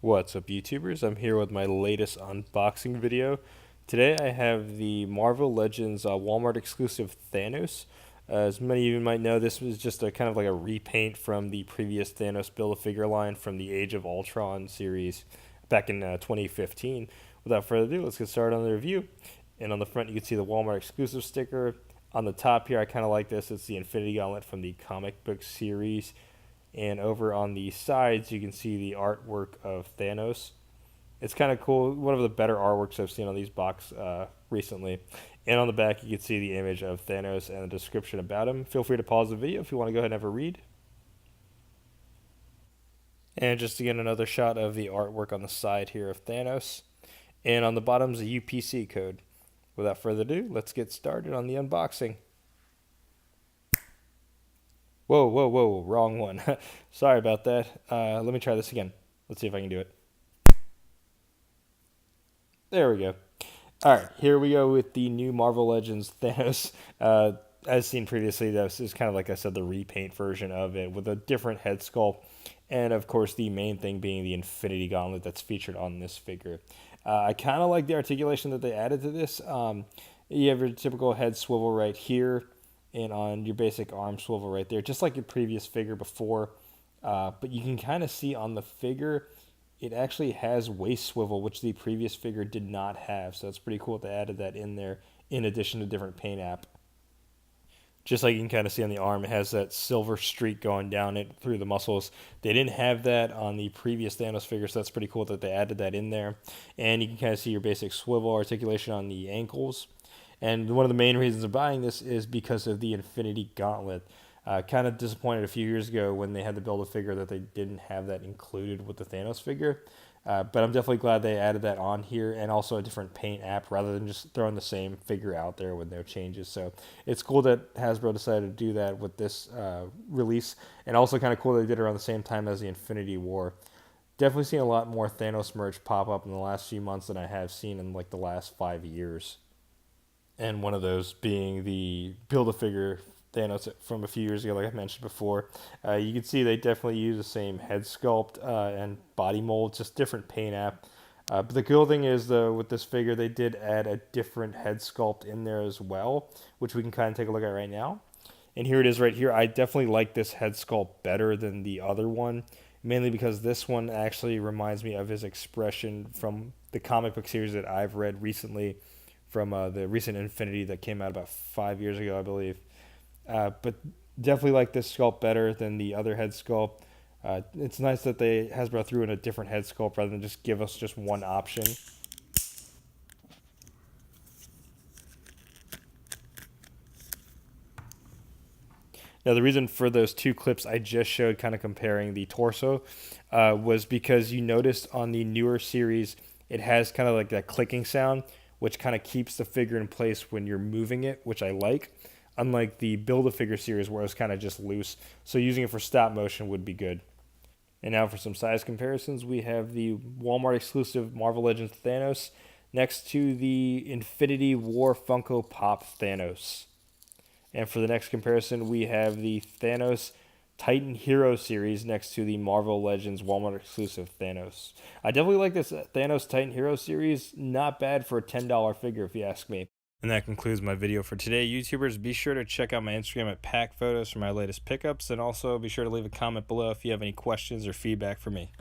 What's up, YouTubers? I'm here with my latest unboxing video. Today I have the Marvel Legends Walmart exclusive Thanos. As many of you might know, this was just a kind of like a repaint from the previous Thanos Build-A-Figure line from the Age of Ultron series back in 2015. Without further ado, let's get started on the review. And on the front, you can see the Walmart exclusive sticker. On the top here, I kind of like this. It's the Infinity Gauntlet from the comic book series. And over on the sides, you can see the artwork of Thanos. It's kind of cool. One of the better artworks I've seen on these box recently. And on the back, you can see the image of Thanos and the description about him. Feel free to pause the video if you want to go ahead and have a read. And just to get another shot of the artwork on the side here of Thanos. And on the bottom is a UPC code. Without further ado, let's get started on the unboxing. Whoa, whoa, whoa, wrong one. Sorry about that. Let me try this again. Let's see if I can do it. There we go. Alright, here we go with the new Marvel Legends Thanos. As seen previously, this is kind of, like I said, the repaint version of it with a different head sculpt. And, of course, the main thing being the Infinity Gauntlet that's featured on this figure. I kind of like the articulation that they added to this. You have your typical head swivel right here, and on your basic arm swivel right there, just like your previous figure before. But you can kind of see on the figure, it actually has waist swivel, which the previous figure did not have. So it's pretty cool that they added that in there, in addition to different paint app. Just like you can kind of see on the arm, it has that silver streak going down it through the muscles. They didn't have that on the previous Thanos figure, so that's pretty cool that they added that in there. And you can kind of see your basic swivel articulation on the ankles. And one of the main reasons of buying this is because of the Infinity Gauntlet. Kind of disappointed a few years ago when they had to build a figure that they didn't have that included with the Thanos figure. But I'm definitely glad they added that on here, and also a different paint app rather than just throwing the same figure out there with no changes. So it's cool that Hasbro decided to do that with this release, and also kind of cool they did it around the same time as the Infinity War. Definitely seen a lot more Thanos merch pop up in the last few months than I have seen in like the last 5 years. And one of those being the Build-A-Figure Thanos from a few years ago, like I mentioned before. You can see they definitely use the same head sculpt and body mold, just different paint app. But the cool thing is, though, with this figure, they did add a different head sculpt in there as well, which we can kind of take a look at right now. And here it is right here. I definitely like this head sculpt better than the other one, mainly because this one actually reminds me of his expression from the comic book series that I've read recently, from the recent Infinity that came out about 5 years ago, I believe. But definitely like this sculpt better than the other head sculpt. It's nice that Hasbro threw in a different head sculpt rather than just give us just one option. Now, the reason for those two clips I just showed, kind of comparing the torso, was because you noticed on the newer series, it has kind of like that clicking sound, which kind of keeps the figure in place when you're moving it, which I like. Unlike the Build-A-Figure series where it was kind of just loose. So using it for stop motion would be good. And now for some size comparisons, we have the Walmart exclusive Marvel Legends Thanos next to the Infinity War Funko Pop Thanos. And for the next comparison, we have the Thanos Titan Hero series next to the Marvel Legends Walmart exclusive Thanos. I definitely like this Thanos Titan Hero series. Not bad for a $10 figure if you ask me. And that concludes my video for today, YouTubers. Be sure to check out my Instagram at Pack Photos for my latest pickups, and also be sure to leave a comment below if you have any questions or feedback for me.